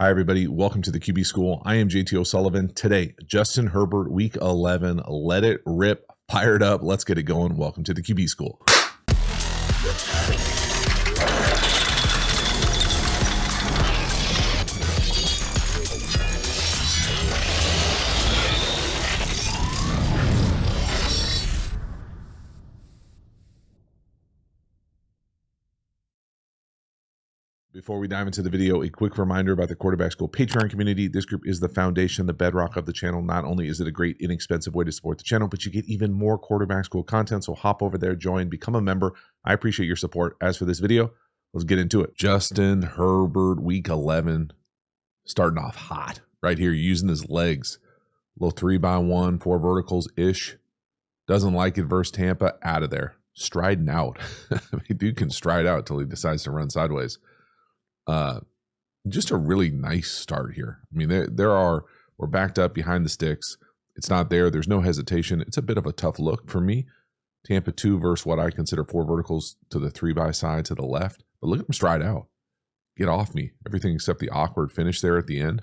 Hi, everybody. Welcome to the QB School. I am JT O'Sullivan. Today, Justin Herbert, Week 11. Let it rip. Fired up. Let's get it going. Welcome to the QB School. Before we dive into the video, a quick reminder about the Quarterback School Patreon community. This group is the foundation, the bedrock of the channel. Not only is it a great, inexpensive way to support the channel, but you get even more Quarterback School content. So hop over there, join, become a member. I appreciate your support. As for this video, let's get into it. Justin Herbert, Week 11, starting off hot right here, using his legs. Little 3x1, 4 verticals-ish. Doesn't like it versus Tampa. Out of there. Striding out. I mean, dude can stride out until he decides to run sideways. Just a really nice start here. I mean, we're backed up behind the sticks. It's not there. There's no hesitation. It's a bit of a tough look for me. Tampa 2 versus what I consider 4 verticals to the 3x side to the left. But look at him stride out. Get off me. Everything except the awkward finish there at the end.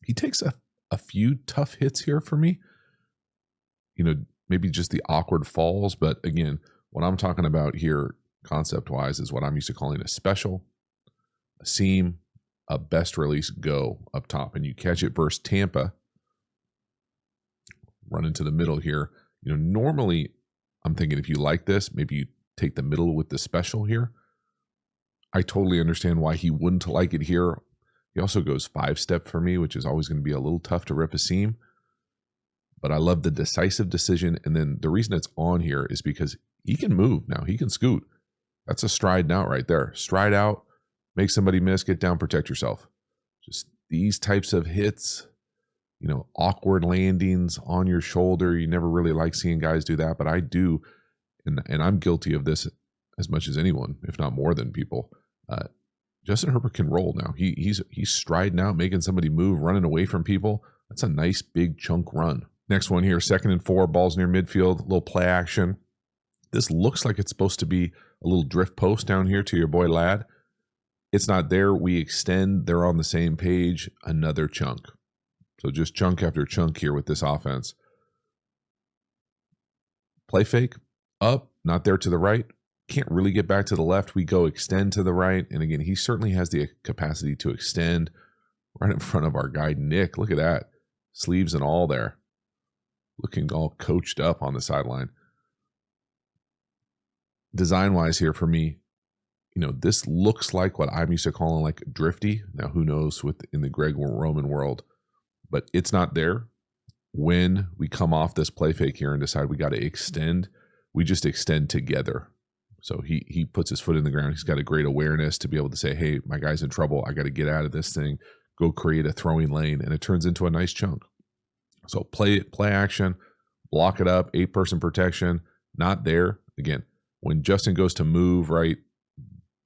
He takes a few tough hits here for me. You know, maybe just the awkward falls. But again, what I'm talking about here concept-wise is what I'm used to calling a special, a seam, a best release go up top, and you catch it versus Tampa. Run into the middle here. You know, normally I'm thinking if you like this, maybe you take the middle with the special here. I totally understand why he wouldn't like it here. He also goes 5-step for me, which is always going to be a little tough to rip a seam. But I love the decisive decision. And then the reason it's on here is because he can move now. He can scoot. That's a stride out right there. Stride out. Make somebody miss, get down, protect yourself. Just these types of hits, you know, awkward landings on your shoulder. You never really like seeing guys do that, but I do. And I'm guilty of this as much as anyone, if not more than people. Justin Herbert can roll now. He's striding out, making somebody move, running away from people. That's a nice big chunk run. Next one here, 2nd and 4, balls near midfield, little play action. This looks like it's supposed to be a little drift post down here to your boy Ladd. It's not there. We extend. They're on the same page. Another chunk. So just chunk after chunk here with this offense. Play fake. Up. Not there to the right. Can't really get back to the left. We go extend to the right. And again, he certainly has the capacity to extend right in front of our guy, Nick. Look at that. Sleeves and all there. Looking all coached up on the sideline. Design-wise here for me, you know, this looks like what I'm used to calling like drifty. Now, who knows in the Greg Roman world, but it's not there. When we come off this play fake here and decide we got to extend, we just extend together. So he puts his foot in the ground. He's got a great awareness to be able to say, hey, my guy's in trouble. I got to get out of this thing, go create a throwing lane, and it turns into a nice chunk. So play action, block it up, 8-person protection, not there. Again, when Justin goes to move right,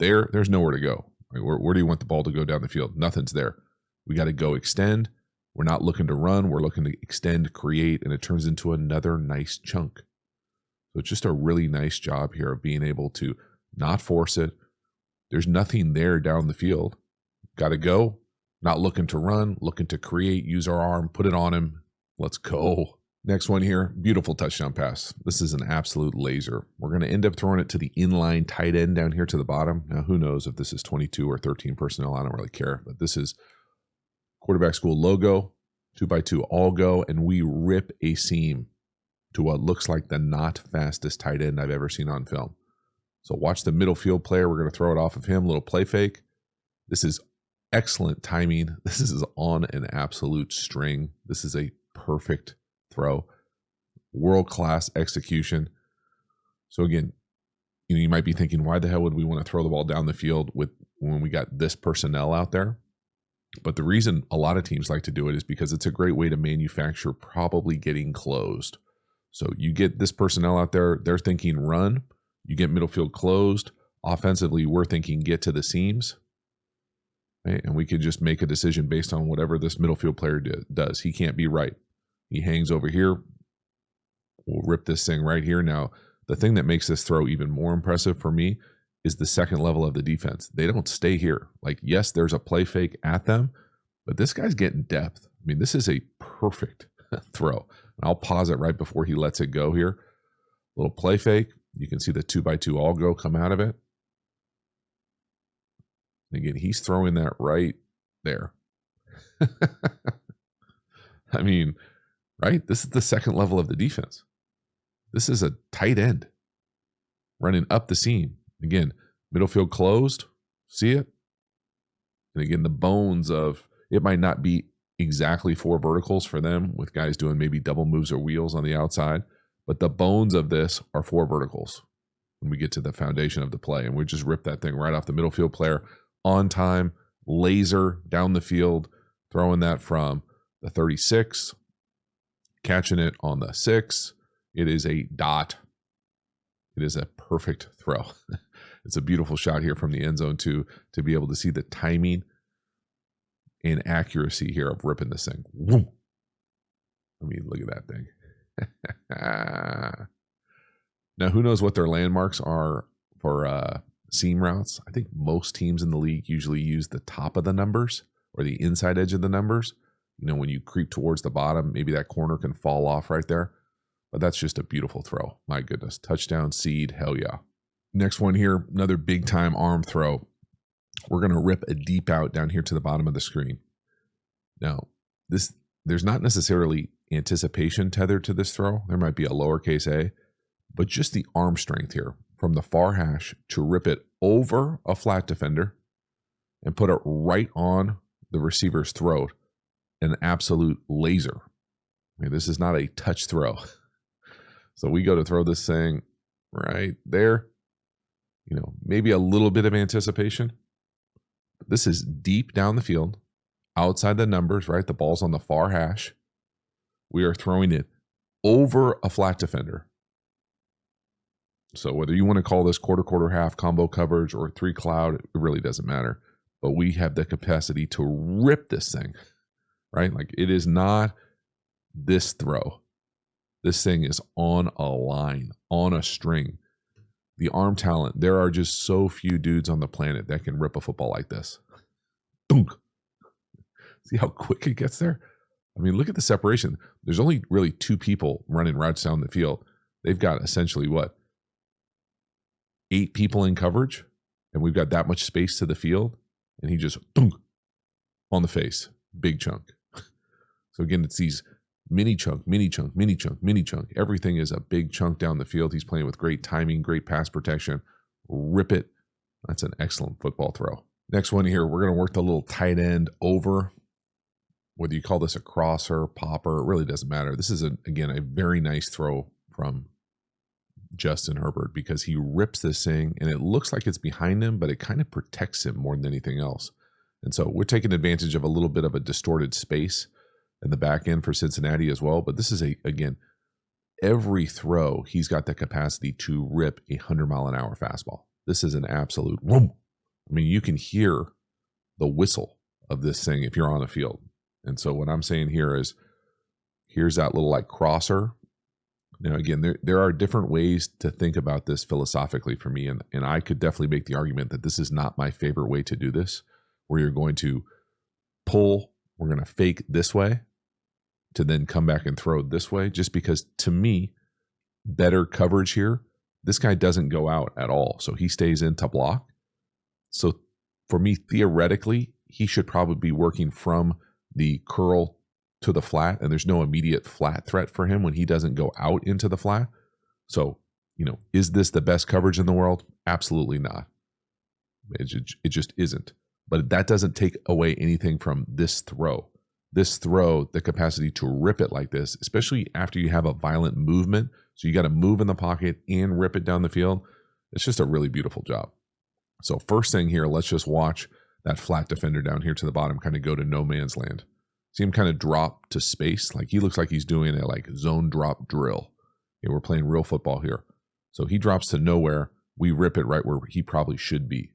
there's nowhere to go. Right? Where do you want the ball to go down the field? Nothing's there. We got to go extend. We're not looking to run. We're looking to extend, create, and it turns into another nice chunk. So it's just a really nice job here of being able to not force it. There's nothing there down the field. Got to go. Not looking to run, looking to create, use our arm, put it on him. Let's go. Next one here, beautiful touchdown pass. This is an absolute laser. We're going to end up throwing it to the inline tight end down here to the bottom. Now, who knows if this is 22 or 13 personnel. I don't really care. But this is Quarterback School logo, 2x2 all go, and we rip a seam to what looks like the not fastest tight end I've ever seen on film. So watch the middle field player. We're going to throw it off of him, little play fake. This is excellent timing. This is on an absolute string. This is a perfect throw, world-class execution. So again, you know, you might be thinking, why the hell would we want to throw the ball down the field when we got this personnel out there? But the reason a lot of teams like to do it is because it's a great way to manufacture probably getting closed. So you get this personnel out there, they're thinking run, you get middle field closed. Offensively, we're thinking get to the seams. Right? And we could just make a decision based on whatever this middle field player does. He can't be right. He hangs over here. We'll rip this thing right here. Now, the thing that makes this throw even more impressive for me is the second level of the defense. They don't stay here. Like, yes, there's a play fake at them, But this guy's getting depth. I mean, this is a perfect throw. And I'll pause it right before he lets it go here. Little play fake. You can see the 2x2 all go come out of it. And again, he's throwing that right there. I mean, right? This is the second level of the defense. This is a tight end running up the seam. Again, middle field closed. See it? And again, the bones of it might not be exactly 4 verticals for them with guys doing maybe double moves or wheels on the outside, but the bones of this are 4 verticals when we get to the foundation of the play. And we just rip that thing right off the middle field player on time, laser down the field, throwing that from the 36, catching it on the 6. It is a dot. It is a perfect throw. It's a beautiful shot here from the end zone too, to be able to see the timing and accuracy here of ripping this thing. Whoom. I mean, look at that thing. Now, who knows what their landmarks are for seam routes? I think most teams in the league usually use the top of the numbers or the inside edge of the numbers. You know, when you creep towards the bottom, maybe that corner can fall off right there. But that's just a beautiful throw. My goodness. Touchdown seed. Hell yeah. Next one here, another big time arm throw. We're going to rip a deep out down here to the bottom of the screen. Now, there's not necessarily anticipation tethered to this throw. There might be a lowercase a, but just the arm strength here from the far hash to rip it over a flat defender and put it right on the receiver's throat. An absolute laser. I mean, this is not a touch throw. So we go to throw this thing right there. You know, maybe a little bit of anticipation. This is deep down the field, outside the numbers, right? The ball's on the far hash. We are throwing it over a flat defender. So whether you want to call this quarter, half, combo coverage, or 3 cloud, it really doesn't matter. But we have the capacity to rip this thing, right? Like, it is not this throw. This thing is on a line, on a string. The arm talent, there are just so few dudes on the planet that can rip a football like this. Dunk. See how quick it gets there? I mean, look at the separation. There's only really 2 people running routes down the field. They've got essentially what? 8 people in coverage, and we've got that much space to the field, and he just dunk on the face. Big chunk. So again, it's these mini chunk. Everything is a big chunk down the field. He's playing with great timing, great pass protection. Rip it. That's an excellent football throw. Next one here, we're going to work the little tight end over. Whether you call this a crosser, popper, it really doesn't matter. This is, again, a very nice throw from Justin Herbert because he rips this thing and it looks like it's behind him, but it kind of protects him more than anything else. And so we're taking advantage of a little bit of a distorted space in the back end for Cincinnati as well. But this is again, every throw, he's got the capacity to rip 100-mile-an-hour fastball. This is an absolute whoom. I mean, you can hear the whistle of this thing if you're on the field. And so what I'm saying here is, here's that little like crosser. Now, again, there are different ways to think about this philosophically for me. And I could definitely make the argument that this is not my favorite way to do this, where you're going to pull, we're going to fake this way to then come back and throw this way, just because to me, better coverage here. This guy doesn't go out at all. So he stays in to block. So for me, theoretically, he should probably be working from the curl to the flat, and there's no immediate flat threat for him when he doesn't go out into the flat. So, you know, is this the best coverage in the world? Absolutely not. It just isn't. But that doesn't take away anything from this throw. This throw, the capacity to rip it like this, especially after you have a violent movement. So you got to move in the pocket and rip it down the field. It's just a really beautiful job. So first thing here, let's just watch that flat defender down here to the bottom kind of go to no man's land. See him kind of drop to space. Like he looks like he's doing a like zone drop drill. Okay, we're playing real football here. So he drops to nowhere. We rip it right where he probably should be.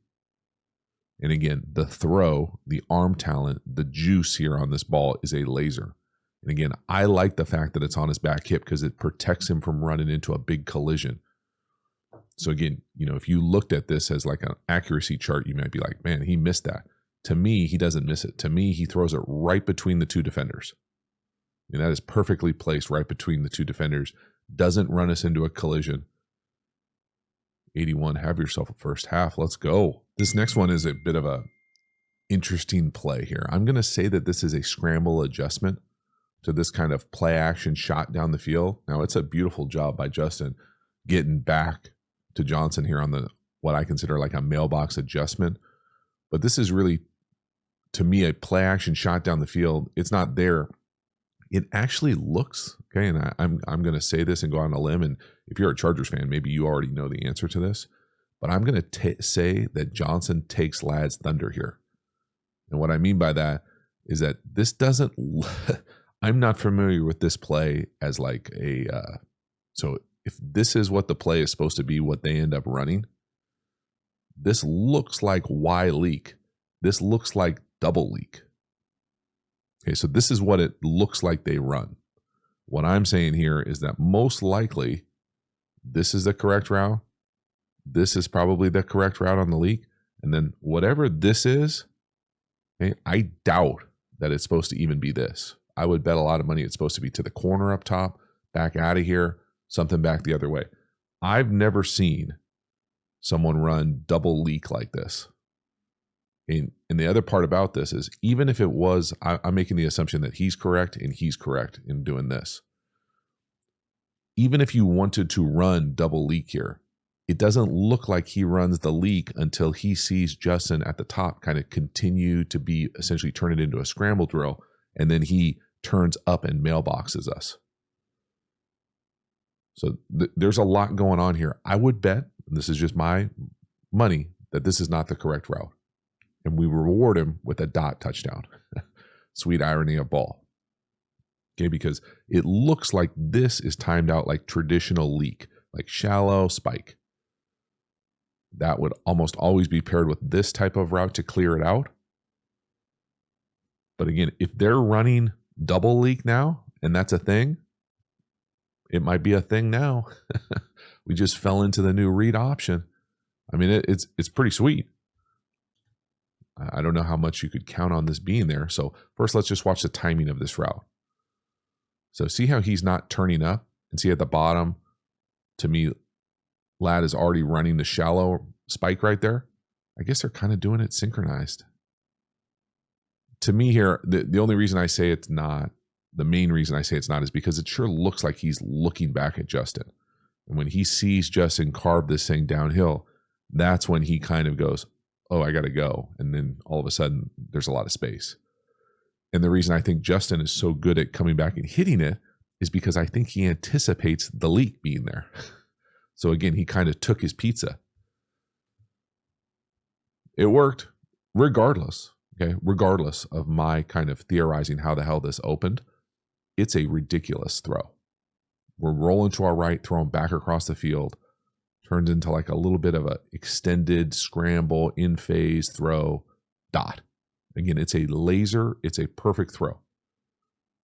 And again, the throw, the arm talent, the juice here on this ball is a laser. And again, I like the fact that it's on his back hip because it protects him from running into a big collision. So again, you know, if you looked at this as like an accuracy chart, you might be like, man, he missed that. To me, he doesn't miss it. To me, he throws it right between the two defenders. I mean, that is perfectly placed right between the two defenders. Doesn't run us into a collision. 81, have yourself a first half. Let's go. This next one is a bit of a interesting play here. I'm going to say that this is a scramble adjustment to this kind of play action shot down the field. Now, it's a beautiful job by Justin getting back to Johnson here on the what I consider like a mailbox adjustment. But this is really, to me, a play action shot down the field. It's not there. It actually looks, okay, and I'm going to say this and go on a limb, and if you're a Chargers fan, maybe you already know the answer to this, but I'm going to say that Johnson takes Ladd's thunder here. And what I mean by that is that this doesn't, I'm not familiar with this play as like a, so if this is what the play is supposed to be, what they end up running, this looks like Y leak. This looks like double leak. Okay, so this is what it looks like they run. What I'm saying here is that most likely this is the correct route. This is probably the correct route on the leak. And then whatever this is, okay, I doubt that it's supposed to even be this. I would bet a lot of money it's supposed to be to the corner up top, back out of here, something back the other way. I've never seen someone run double leak like this. And the other part about this is, even if it was, I'm making the assumption that he's correct and he's correct in doing this. Even if you wanted to run double leak here, it doesn't look like he runs the leak until he sees Justin at the top kind of continue to be essentially turn it into a scramble drill, and then he turns up and mailboxes us. So there's a lot going on here. I would bet, and this is just my money, that this is not the correct route. And we reward him with a dot touchdown. Sweet irony of ball. Okay, because it looks like this is timed out like traditional leak, like shallow spike. That would almost always be paired with this type of route to clear it out. But again, if they're running double leak now, and that's a thing, it might be a thing now. We just fell into the new read option. I mean, it's pretty sweet. I don't know how much you could count on this being there. So first, let's just watch the timing of this route. So see how he's not turning up, and see at the bottom, to me, Ladd is already running the shallow spike right there. I guess they're kind of doing it synchronized. To me here, the only reason I say it's not, the main reason I say it's not is because it sure looks like he's looking back at Justin. And when he sees Justin carve this thing downhill, that's when he kind of goes, oh, I got to go. And then all of a sudden, there's a lot of space. And the reason I think Justin is so good at coming back and hitting it is because I think he anticipates the leak being there. So again, he kind of took his pizza. It worked regardless, okay? Regardless of my kind of theorizing how the hell this opened, it's a ridiculous throw. We're rolling to our right, throwing back across the field. Turns into like a little bit of a extended scramble, in phase throw, dot. Again, it's a laser, it's a perfect throw.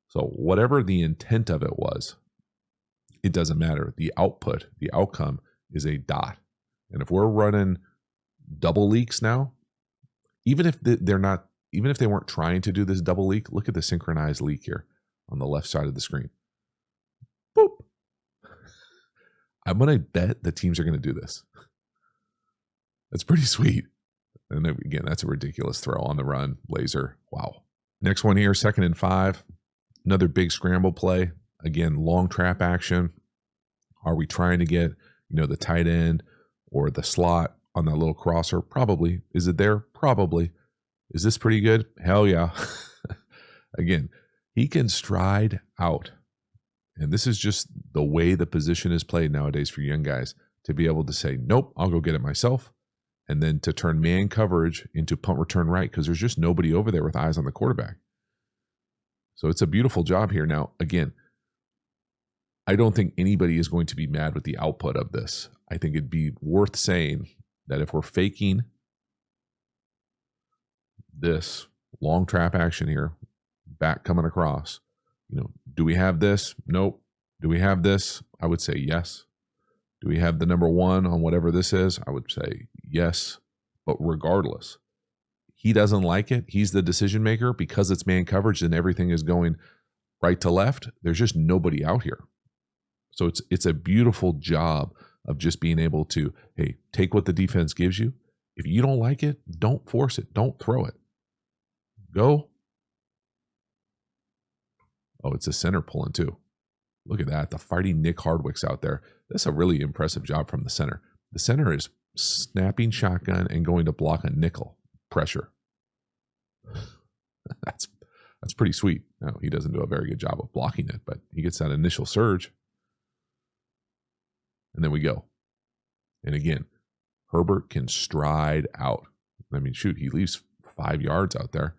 So whatever the intent of it was, it doesn't matter. The output, the outcome is a dot. And if we're running double leaks now, even if they're not, even if they weren't trying to do this double leak, look at the synchronized leak here on the left side of the screen. Boop. I'm going to bet the teams are going to do this. That's pretty sweet. And then, again, that's a ridiculous throw on the run. Laser. Wow. Next one here, 2nd and 5. Another big scramble play. Again, long trap action. Are we trying to get, the tight end or the slot on that little crosser? Probably. Is it there? Probably. Is this pretty good? Hell yeah. Again, he can stride out. And this is just the way the position is played nowadays for young guys, to be able to say, nope, I'll go get it myself. And then to turn man coverage into punt return right, because there's just nobody over there with eyes on the quarterback. So it's a beautiful job here. Now, again, I don't think anybody is going to be mad with the output of this. I think it'd be worth saying that if we're faking this long trap action here, back coming across, do we have this? Nope. Do we have this? I would say yes. Do we have the number 1 on whatever this is? I would say yes. But regardless, He doesn't like it. He's the decision maker because it's man coverage and everything is going right to left. There's just nobody out here. So it's a beautiful job of just being able to, hey, take what the defense gives you. If you don't like it, don't force it. Don't throw it. Go. Oh, it's a center pulling too. Look at that. The fighting Nick Hardwick's out there. That's a really impressive job from the center. The center is snapping shotgun and going to block a nickel pressure. That's pretty sweet. Now, he doesn't do a very good job of blocking it, but he gets that initial surge. And then we go. And again, Herbert can stride out. I mean, shoot, he leaves 5 yards out there.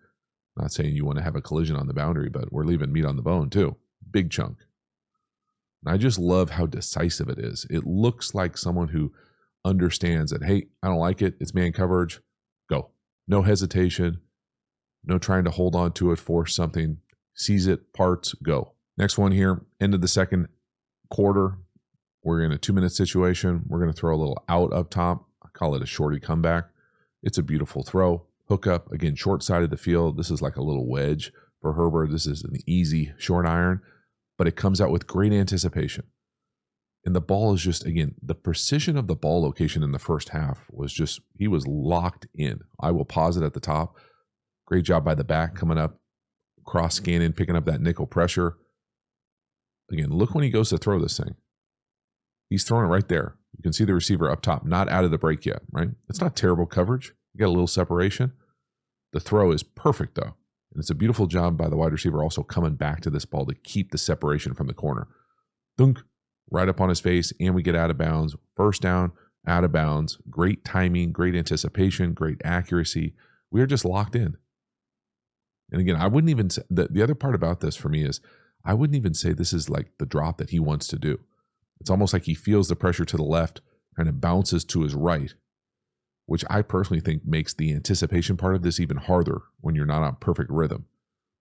Not saying you want to have a collision on the boundary, but we're leaving meat on the bone too. Big chunk. And I just love how decisive it is. It looks like someone who understands that, hey, I don't like it. It's man coverage. Go. No hesitation. No trying to hold on to it, force something. Sees it, parts, go. Next one here, end of the second quarter. We're in a 2-minute situation. We're going to throw a little out up top. I call it a shorty comeback. It's a beautiful throw. Hook up, again, short side of the field. This is like a little wedge for Herbert. This is an easy short iron, but it comes out with great anticipation. And the ball is just, again, the precision of the ball location in the first half was just, he was locked in. I will pause it at the top. Great job by the back coming up, cross scanning, picking up that nickel pressure. Again, look when he goes to throw this thing. He's throwing it right there. You can see the receiver up top, not out of the break yet, right? It's not terrible coverage. You got a little separation. The throw is perfect, though. And it's a beautiful job by the wide receiver also coming back to this ball to keep the separation from the corner. Dunk, right up on his face, and we get out of bounds. First down, out of bounds. Great timing, great anticipation, great accuracy. We are just locked in. And again, I wouldn't even say, the other part about this for me is I wouldn't even say this is like the drop that he wants to do. It's almost like he feels the pressure to the left, kind of bounces to his right, which I personally think makes the anticipation part of this even harder when you're not on perfect rhythm.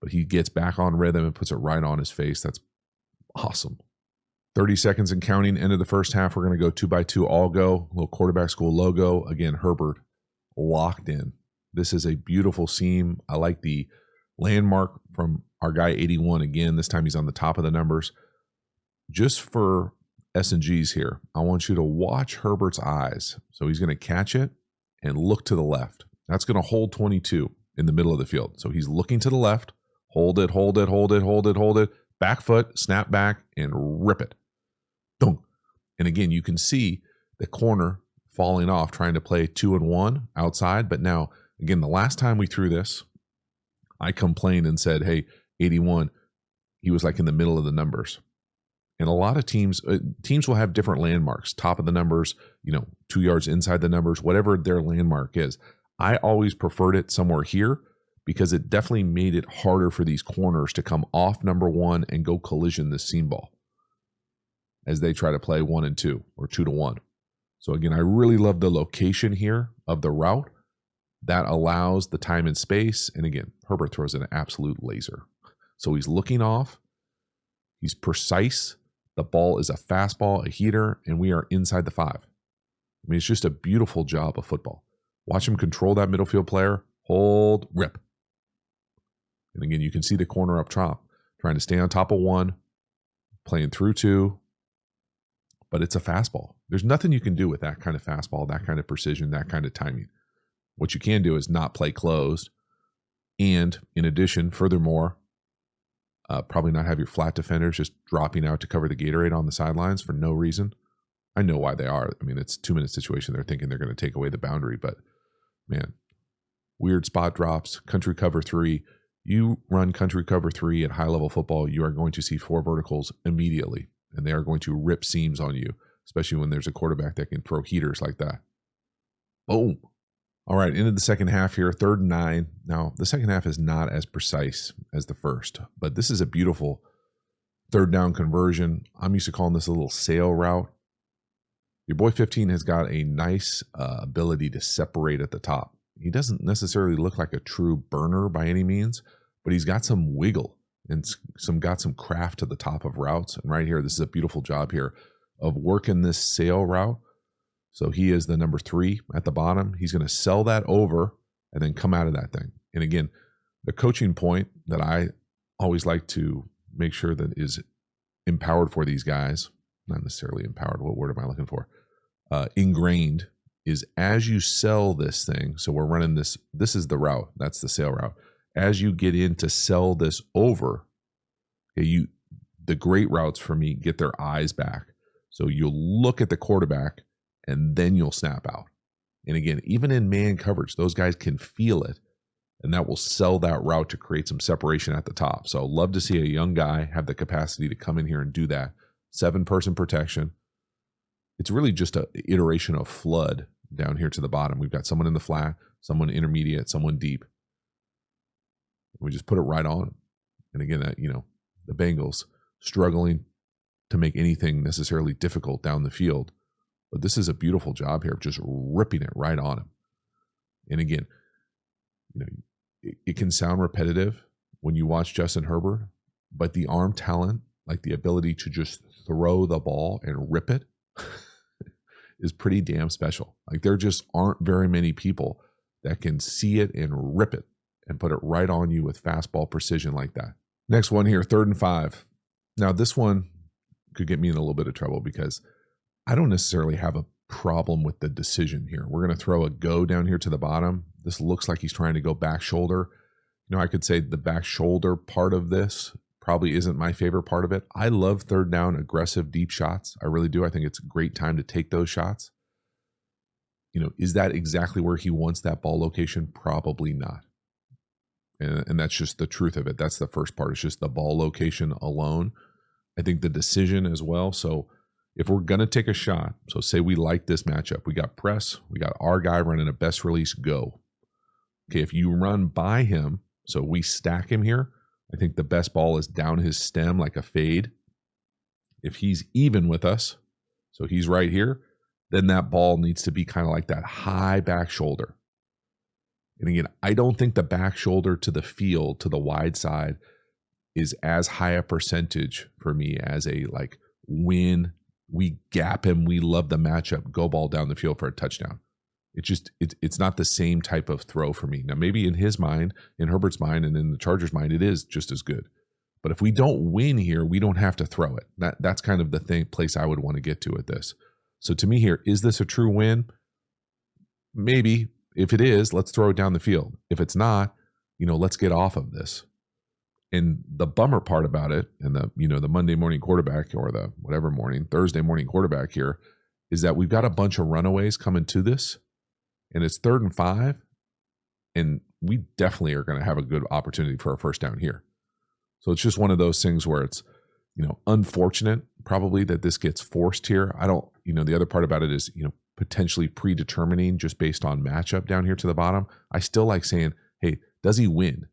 But he gets back on rhythm and puts it right on his face. That's awesome. 30 seconds and counting, end of the first half. We're going to go 2x2 all go. Little quarterback school logo. Again, Herbert locked in. This is a beautiful seam. I like the landmark from our guy 81 again. This time he's on the top of the numbers. Just for S&Gs here, I want you to watch Herbert's eyes. So he's going to catch it and look to the left. That's going to hold 22 in the middle of the field. So he's looking to the left. Hold it, hold it, hold it, hold it, hold it. Back foot, snap back, and rip it. Dunk. And again, you can see the corner falling off, trying to play 2-1 outside. But now, again, the last time we threw this, I complained and said, hey, 81, he was like in the middle of the numbers. And a lot of teams will have different landmarks, top of the numbers, 2 yards inside the numbers, whatever their landmark is. I always preferred it somewhere here because it definitely made it harder for these corners to come off number 1 and go collision this seam ball as they try to play 1 and 2 or 2-1. So again, I really love the location here of the route that allows the time and space. And again, Herbert throws an absolute laser. So he's looking off. He's precise. The ball is a fastball, a heater, and we are inside the 5. I mean, it's just a beautiful job of football. Watch him control that middle field player. Hold, rip. And again, you can see the corner up top, trying to stay on top of 1, playing through 2, but it's a fastball. There's nothing you can do with that kind of fastball, that kind of precision, that kind of timing. What you can do is not play closed. And in addition, furthermore, probably not have your flat defenders just dropping out to cover the Gatorade on the sidelines for no reason. I know why they are. I mean, it's a 2-minute situation. They're thinking they're going to take away the boundary, but man, weird spot drops, country cover 3. You run country cover 3 at high level football, you are going to see 4 verticals immediately, and they are going to rip seams on you, especially when there's a quarterback that can throw heaters like that. Boom. All right, into the second half here, 3rd and 9. Now, the second half is not as precise as the first, but this is a beautiful 3rd down conversion. I'm used to calling this a little sail route. Your boy 15 has got a nice ability to separate at the top. He doesn't necessarily look like a true burner by any means, but he's got some wiggle and got some craft to the top of routes. And right here, this is a beautiful job here of working this sail route. So he is the number 3 at the bottom. He's going to sell that over and then come out of that thing. And again, the coaching point that I always like to make sure that is empowered for these guys, not necessarily empowered, what word am I looking for? Ingrained, is as you sell this thing. So we're running this is the route, that's the sale route. As you get in to sell this over, okay, the great routes for me get their eyes back. So you'll look at the quarterback and then you'll snap out. And again, even in man coverage, those guys can feel it, and that will sell that route to create some separation at the top. So love to see a young guy have the capacity to come in here and do that. 7-person protection. It's really just an iteration of flood down here to the bottom. We've got someone in the flat, someone intermediate, someone deep. We just put it right on. And again, the Bengals struggling to make anything necessarily difficult down the field. But this is a beautiful job here of just ripping it right on him. And again, it can sound repetitive when you watch Justin Herbert, but the arm talent, like the ability to just throw the ball and rip it, is pretty damn special. Like there just aren't very many people that can see it and rip it and put it right on you with fastball precision like that. Next one here, 3rd and 5. Now this one could get me in a little bit of trouble because I don't necessarily have a problem with the decision here. We're going to throw a go down here to the bottom. This looks like he's trying to go back shoulder. I could say the back shoulder part of this probably isn't my favorite part of it. I love 3rd down aggressive deep shots. I really do. I think it's a great time to take those shots. Is that exactly where he wants that ball location? Probably not. And that's just the truth of it. That's the first part. It's just the ball location alone. I think the decision as well. So if we're going to take a shot, so say we like this matchup, we got press, we got our guy running a best release go. Okay, if you run by him, so we stack him here, I think the best ball is down his stem like a fade. If he's even with us, so he's right here, then that ball needs to be kind of like that high back shoulder. And again, I don't think the back shoulder to the field, to the wide side, is as high a percentage for me as a like win. We gap him. We love the matchup. Go ball down the field for a touchdown. It's not the same type of throw for me. Now, maybe in his mind, in Herbert's mind, and in the Chargers' mind, it is just as good. But if we don't win here, we don't have to throw it. That's kind of the place I would want to get to at this. So to me here, is this a true win? Maybe. If it is, let's throw it down the field. If it's not, let's get off of this. And the bummer part about it, and the Monday morning quarterback, or the Thursday morning quarterback here, is that we've got a bunch of runaways coming to this, and it's 3rd and 5, and we definitely are going to have a good opportunity for a first down here. So it's just one of those things where it's, unfortunate probably that this gets forced here. I don't, the other part about it is, potentially predetermining just based on matchup down here to the bottom. I still like saying, hey, does he win?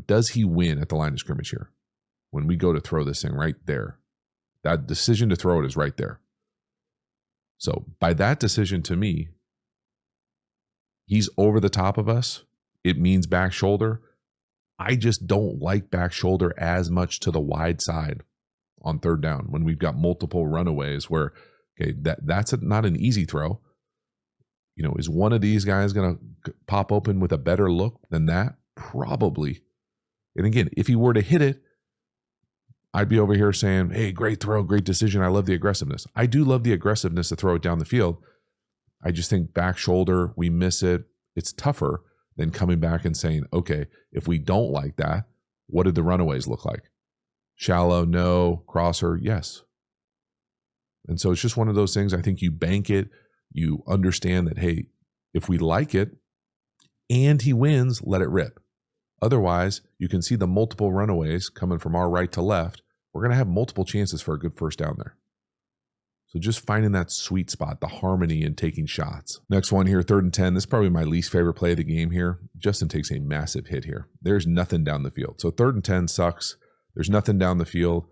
Does he win at the line of scrimmage here? When we go to throw this thing right there, that decision to throw it is right there. So by that decision, to me, he's over the top of us. It means back shoulder. I just don't like back shoulder as much to the wide side on 3rd down when we've got multiple runaways where, okay, that's not an easy throw. Is one of these guys going to pop open with a better look than that? Probably. And again, if he were to hit it, I'd be over here saying, hey, great throw, great decision. I love the aggressiveness. I do love the aggressiveness to throw it down the field. I just think back shoulder, we miss it. It's tougher than coming back and saying, okay, if we don't like that, what did the runaways look like? Shallow, no. Crosser, yes. And so it's just one of those things. I think you bank it. You understand that, hey, if we like it and he wins, let it rip. Otherwise, you can see the multiple runaways coming from our right to left. We're going to have multiple chances for a good first down there. So just finding that sweet spot, the harmony in taking shots. Next one here, 3rd and 10. This is probably my least favorite play of the game here. Justin takes a massive hit here. There's nothing down the field. So 3rd and 10 sucks. There's nothing down the field.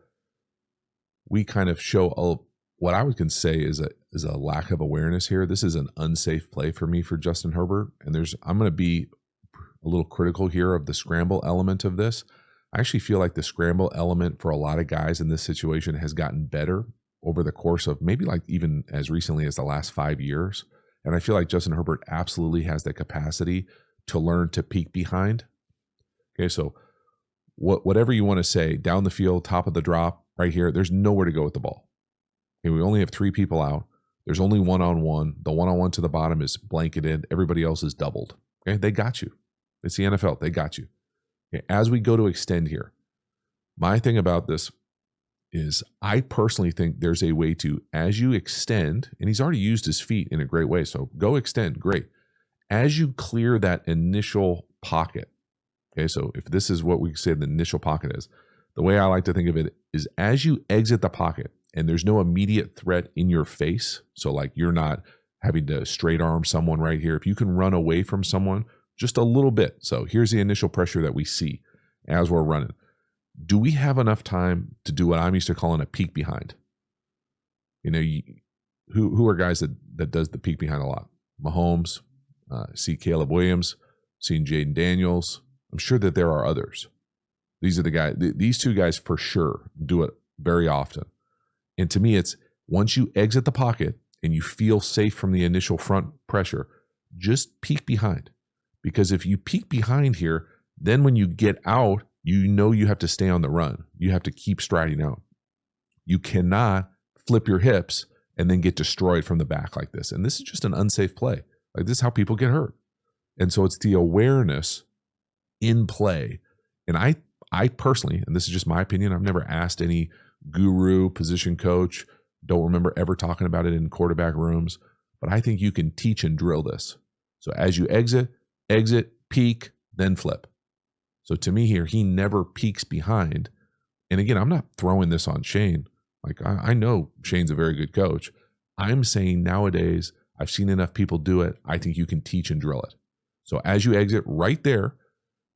We kind of show what I would say is a lack of awareness here. This is an unsafe play for me for Justin Herbert. And I'm going to be a little critical here of the scramble element of this. I actually feel like the scramble element for a lot of guys in this situation has gotten better over the course of maybe like even as recently as the last 5 years. And I feel like Justin Herbert absolutely has that capacity to learn to peek behind. Okay, so whatever you want to say, down the field, top of the drop, right here, there's nowhere to go with the ball. Okay, we only have 3 people out. There's only one-on-one. The one-on-one to the bottom is blanketed. Everybody else is doubled. Okay, they got you. It's the NFL. They got you. Okay, as we go to extend here, my thing about this is I personally think there's a way to, as you extend, and he's already used his feet in a great way, so go extend, great. As you clear that initial pocket, okay, so if this is what we say the initial pocket is, the way I like to think of it is as you exit the pocket and there's no immediate threat in your face, so like you're not having to straight arm someone right here, if you can run away from someone just a little bit. So here's the initial pressure that we see as we're running. Do we have enough time to do what I'm used to calling a peek behind? You know, who are guys that does the peek behind a lot? Mahomes, see Caleb Williams, seen Jaden Daniels. I'm sure that there are others. These are the guys. These 2 guys for sure do it very often. And to me, it's once you exit the pocket and you feel safe from the initial front pressure, just peek behind. Because if you peek behind here, then when you get out, you know you have to stay on the run. You have to keep striding out. You cannot flip your hips and then get destroyed from the back like this. And this is just an unsafe play. Like this is how people get hurt. And so it's the awareness in play. And I personally, and this is just my opinion, I've never asked any guru, position coach, don't remember ever talking about it in quarterback rooms, but I think you can teach and drill this. So as you exit, peek, then flip. So to me here, he never peeks behind. And again, I'm not throwing this on Shane. Like I know Shane's a very good coach. I'm saying nowadays, I've seen enough people do it. I think you can teach and drill it. So as you exit right there,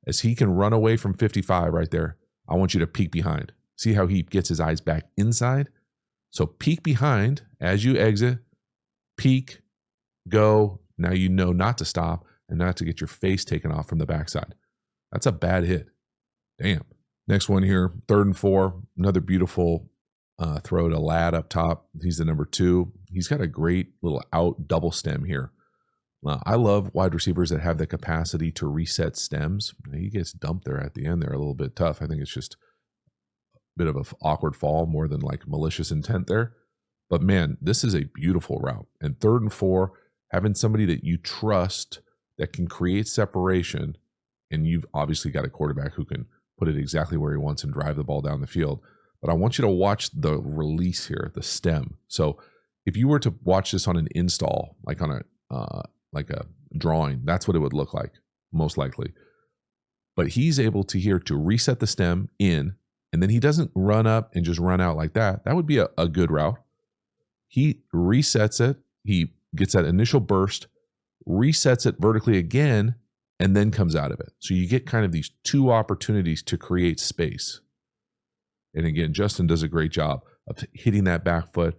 as he can run away from 55 right there, I want you to peek behind. See how he gets his eyes back inside? So peek behind as you exit, peek, go. Now you know not to stop and not to get your face taken off from the backside. That's a bad hit. Damn. Next one here, 3rd and 4. Another beautiful throw to Ladd up top. He's the number 2. He's got a great little out double stem here. I love wide receivers that have the capacity to reset stems. He gets dumped there at the end. They're a little bit tough. I think it's just a bit of an awkward fall more than like malicious intent there. But man, this is a beautiful route. And 3rd and 4, having somebody that you trust that can create separation, and you've obviously got a quarterback who can put it exactly where he wants and drive the ball down the field. But I want you to watch the release here, the stem. So if you were to watch this on an install, like on a drawing, that's what it would look like, most likely. But he's able to here to reset the stem in, and then he doesn't run up and just run out like that. That would be a good route. He resets it. He gets that initial burst, resets it vertically again, and then comes out of it. So you get kind of these 2 opportunities to create space. And again, Justin does a great job of hitting that back foot,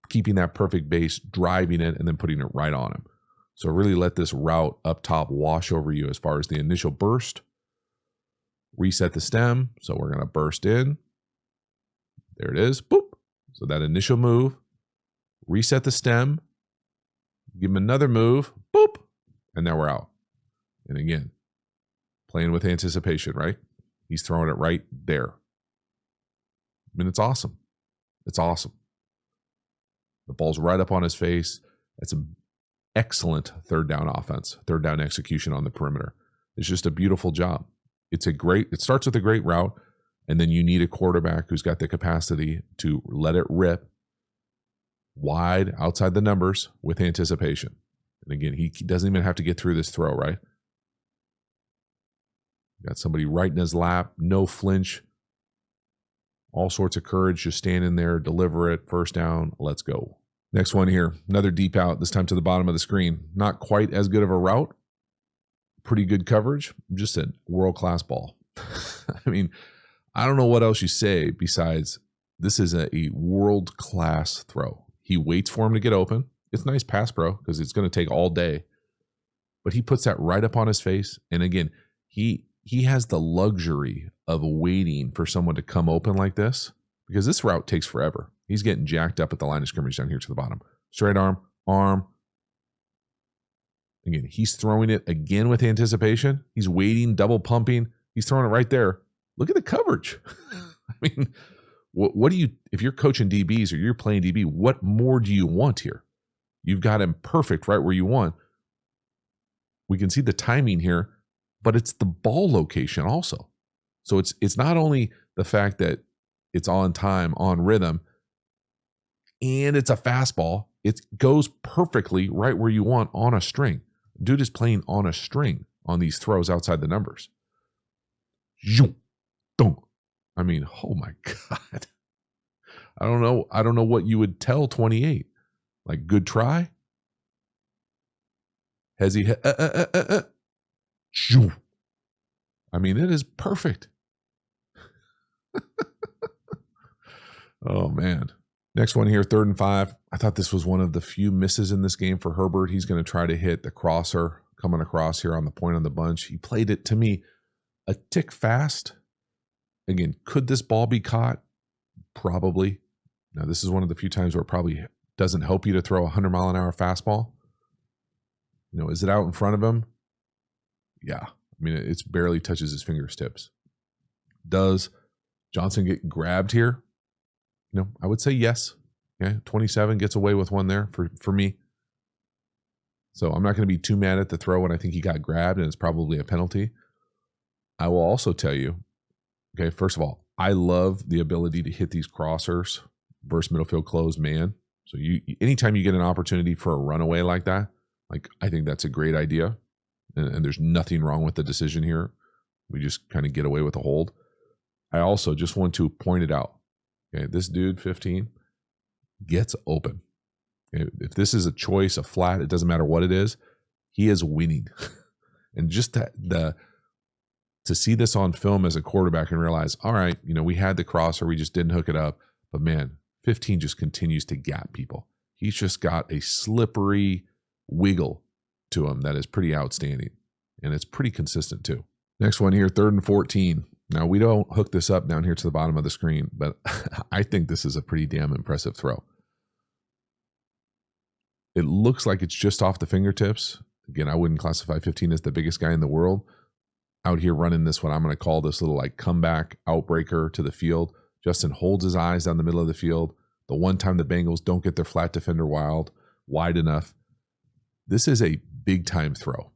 keeping that perfect base, driving it, and then putting it right on him. So really let this route up top wash over you as far as the initial burst. Reset the stem. So we're going to burst in. There it is. Boop. So that initial move. Reset the stem. Give him another move. Boop. And now we're out. And again, playing with anticipation, right? He's throwing it right there. I mean, it's awesome. It's awesome. The ball's right up on his face. It's an excellent 3rd down offense, 3rd down execution on the perimeter. It's just a beautiful job. It starts with a great route, and then you need a quarterback who's got the capacity to let it rip wide outside the numbers with anticipation. And again, he doesn't even have to get through this throw, right? Got somebody right in his lap, no flinch, all sorts of courage, just standing there, deliver it, 1st down, let's go. Next one here, another deep out, this time to the bottom of the screen. Not quite as good of a route, pretty good coverage, just a world-class ball. I mean, I don't know what else you say besides this is a world-class throw. He waits for him to get open. It's nice pass pro because it's going to take all day. But he puts that right up on his face. And again, he has the luxury of waiting for someone to come open like this because this route takes forever. He's getting jacked up at the line of scrimmage down here to the bottom. Straight arm, Again, he's throwing it again with anticipation. He's waiting, double pumping. He's throwing it right there. Look at the coverage. I mean, what do you, if you're coaching DBs or you're playing DB, what more do you want here? You've got him perfect right where you want. We can see the timing here, but it's the ball location also. So it's not only the fact that it's on time, on rhythm, and it's a fastball. It goes perfectly right where you want on a string. Dude is playing on a string on these throws outside the numbers. I mean, oh my God. I don't know what you would tell 28. Like, good try? Has he I mean, it is perfect. Oh, man. Next one here, 3rd and 5. I thought this was one of the few misses in this game for Herbert. He's going to try to hit the crosser coming across here on the point on the bunch. He played it, to me, a tick fast. Again, could this ball be caught? Probably. Now, this is one of the few times where it probably doesn't help you to throw a 100-mile-an-hour fastball. You know, is it out in front of him? Yeah. I mean, it's barely touches his fingertips. Does Johnson get grabbed here? You know, I would say yes. Okay, 27 gets away with one there for me. So I'm not going to be too mad at the throw when I think he got grabbed and it's probably a penalty. I will also tell you, okay, first of all, I love the ability to hit these crossers versus middle field closed man. So anytime you get an opportunity for a runaway like that, like, I think that's a great idea. And there's nothing wrong with the decision here. We just kind of get away with a hold. I also just want to point it out. Okay, this dude, 15, gets open. Okay, if this is a choice, a flat, it doesn't matter what it is, he is winning. And just to see this on film as a quarterback and realize, all right, you know, we had the crosser, we just didn't hook it up. But man, 15 just continues to gap people. He's just got a slippery wiggle to him that is pretty outstanding. And it's pretty consistent too. Next one here, 3rd and 14. Now, we don't hook this up down here to the bottom of the screen, but I think this is a pretty damn impressive throw. It looks like it's just off the fingertips. Again, I wouldn't classify 15 as the biggest guy in the world. Out here running this, what I'm going to call this little like comeback outbreaker to the field. Justin holds his eyes down the middle of the field. The one time the Bengals don't get their flat defender wide enough. This is a big time throw.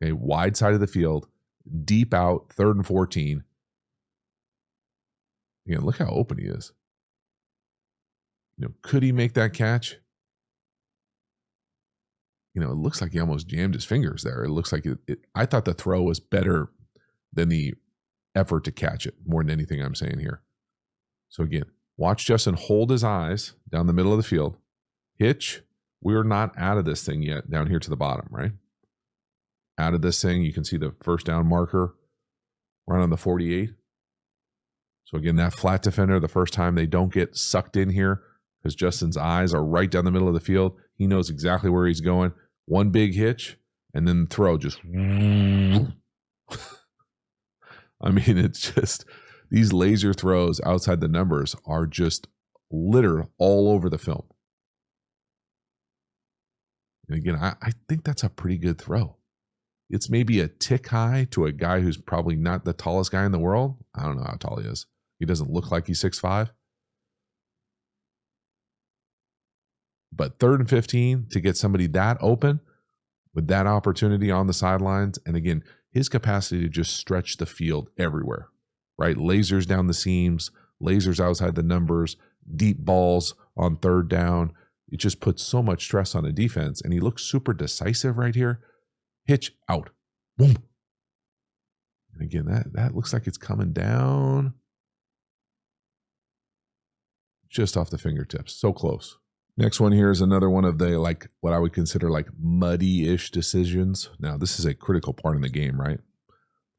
Okay, wide side of the field, deep out, 3rd and 14. Again, look how open he is. You know, could he make that catch? You know, it looks like he almost jammed his fingers there. It looks like I thought the throw was better than the effort to catch it, more than anything I'm saying here. So again, watch Justin hold his eyes down the middle of the field. Hitch, we're not out of this thing yet down here to the bottom, right? Out of this thing, you can see the first down marker right on the 48. So again, that flat defender, the first time they don't get sucked in here because Justin's eyes are right down the middle of the field. He knows exactly where he's going. One big hitch, and then the throw just... I mean, it's just... These laser throws outside the numbers are just littered all over the film. And again, I think that's a pretty good throw. It's maybe a tick high to a guy who's probably not the tallest guy in the world. I don't know how tall he is. He doesn't look like he's 6'5". But 3rd and 15 to get somebody that open with that opportunity on the sidelines. And again, his capacity to just stretch the field everywhere, right? Lasers down the seams, lasers outside the numbers, deep balls on 3rd down. It just puts so much stress on a defense. And he looks super decisive right here. Hitch out. Boom. And again, that looks like it's coming down just off the fingertips. So close. Next one here is another one of the, like, what I would consider like muddy-ish decisions. Now, this is a critical part in the game, right?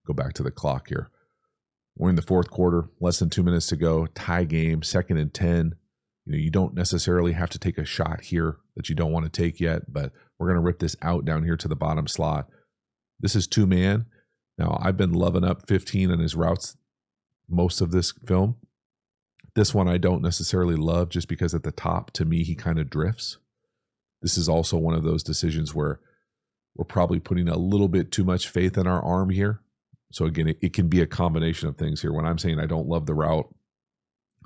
Go back to the clock here. We're in the 4th quarter, less than 2 minutes to go, tie game, 2nd and 10. You know, you don't necessarily have to take a shot here that you don't want to take yet, but we're going to rip this out down here to the bottom slot. This is 2-man. Now, I've been loving up 15 on his routes most of this film. This one I don't necessarily love just because at the top, to me, he kind of drifts. This is also one of those decisions where we're probably putting a little bit too much faith in our arm here. So again, it can be a combination of things here. When I'm saying I don't love the route,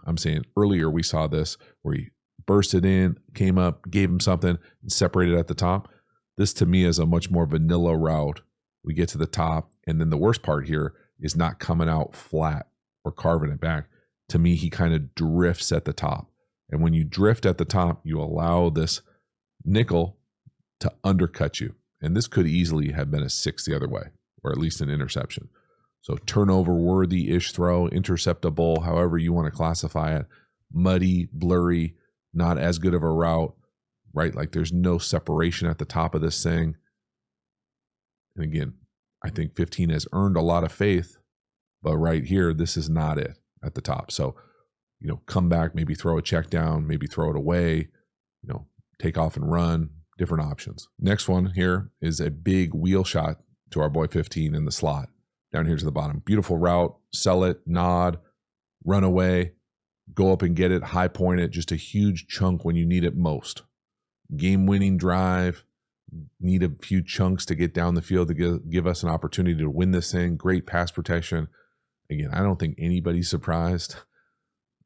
I'm saying earlier we saw this where he bursted in, came up, gave him something, and separated at the top. This to me is a much more vanilla route. We get to the top, and then the worst part here is not coming out flat or carving it back. To me, he kind of drifts at the top. And when you drift at the top, you allow this nickel to undercut you. And this could easily have been a 6 the other way, or at least an interception. So turnover worthy-ish throw, interceptable, however you want to classify it. Muddy, blurry, not as good of a route, right? Like there's no separation at the top of this thing. And again, I think 15 has earned a lot of faith, but right here, this is not it at the top. So, come back, maybe throw a check down, maybe throw it away, take off and run, different options. Next one here is a big wheel shot to our boy 15 in the slot down here to the bottom. Beautiful route, sell it, nod, run away, go up and get it, high point it, just a huge chunk when you need it most. Game-winning drive, need a few chunks to get down the field to give us an opportunity to win this thing. Great pass protection. Again, I don't think anybody's surprised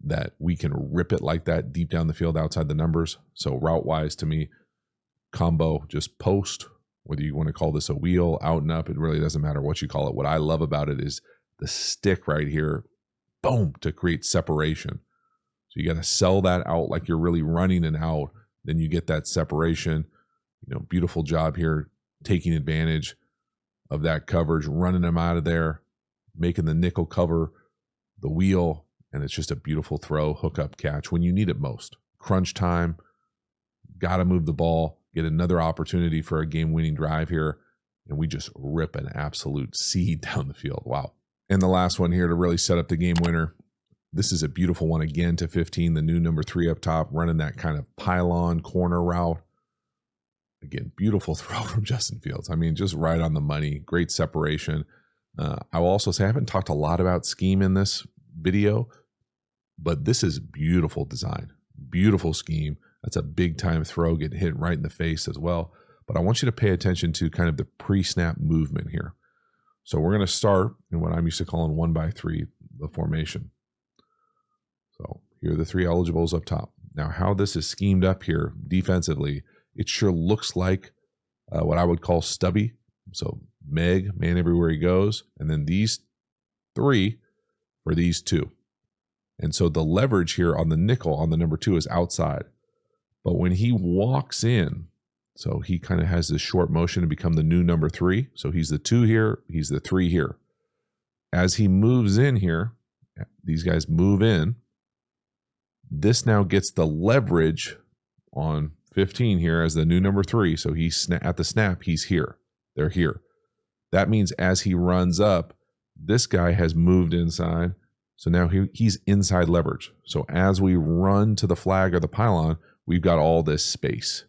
that we can rip it like that deep down the field outside the numbers. So route-wise, to me, combo, just post, whether you want to call this a wheel, out and up, it really doesn't matter what you call it. What I love about it is the stick right here, boom, to create separation. So you got to sell that out like you're really running an out. Then you get that separation. Beautiful job here, taking advantage of that coverage, running them out of there, making the nickel cover the wheel, and it's just a beautiful throw, hook up catch when you need it most. Crunch time, got to move the ball, get another opportunity for a game-winning drive here, and we just rip an absolute seed down the field. Wow. And the last one here to really set up the game winner. This is a beautiful one again to 15, the new number 3 up top, running that kind of pylon corner route. Again, beautiful throw from Justin Fields. I mean, just right on the money. Great separation. I will also say I haven't talked a lot about scheme in this video, but this is beautiful design. Beautiful scheme. That's a big time throw, getting hit right in the face as well. But I want you to pay attention to kind of the pre-snap movement here. So we're going to start in what I'm used to calling 1x3, the formation. So here are the 3 eligibles up top. Now, how this is schemed up here defensively, it sure looks like what I would call stubby. So Meg, man everywhere he goes. And then these 3 for these 2. And so the leverage here on the nickel on the number 2 is outside. But when he walks in, so he kind of has this short motion to become the new number 3. So he's the 2 here, he's the 3 here. As he moves in here, these guys move in. This now gets the leverage on 15 here as the new number 3. So he's at the snap, he's here. They're here. That means as he runs up, this guy has moved inside. So now he's inside leverage. So as we run to the flag or the pylon, we've got all this space.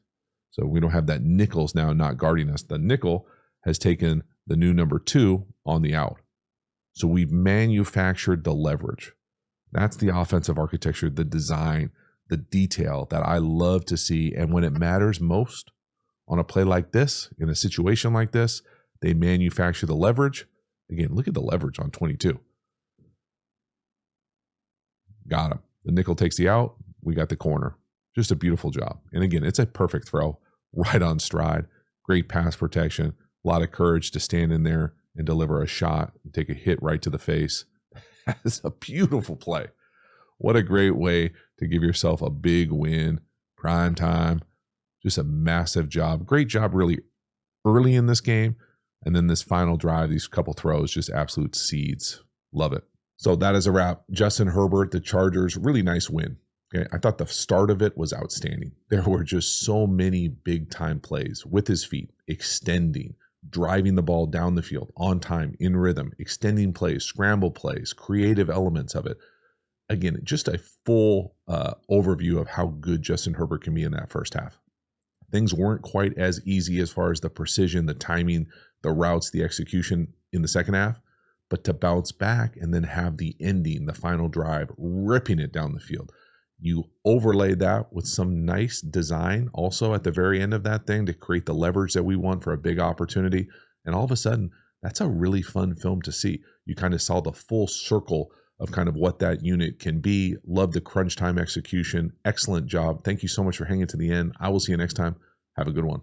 So we don't have that nickel's now not guarding us. The nickel has taken the new number 2 on the out. So we've manufactured the leverage. That's the offensive architecture, the design, the detail that I love to see. And when it matters most on a play like this, in a situation like this, they manufacture the leverage. Again, look at the leverage on 22. Got him. The nickel takes the out. We got the corner. Just a beautiful job. And again, it's a perfect throw, right on stride. Great pass protection. A lot of courage to stand in there and deliver a shot and take a hit right to the face. That's a beautiful play. What a great way to give yourself a big win. Prime time. Just a massive job. Great job really early in this game. And then this final drive, these couple throws, just absolute seeds. Love it. So that is a wrap. Justin Herbert, the Chargers, really nice win. Okay, I thought the start of it was outstanding. There were just so many big time plays with his feet, extending, driving the ball down the field on time, in rhythm, extending plays, scramble plays, creative elements of it. Again, just a full overview of how good Justin Herbert can be in that first half. Things weren't quite as easy as far as the precision, the timing, the routes, the execution in the second half, but to bounce back and then have the ending, the final drive, ripping it down the field. You overlay that with some nice design also at the very end of that thing to create the leverage that we want for a big opportunity. And all of a sudden, that's a really fun film to see. You kind of saw the full circle of kind of what that unit can be. Love the crunch time execution. Excellent job. Thank you so much for hanging to the end. I will see you next time. Have a good one.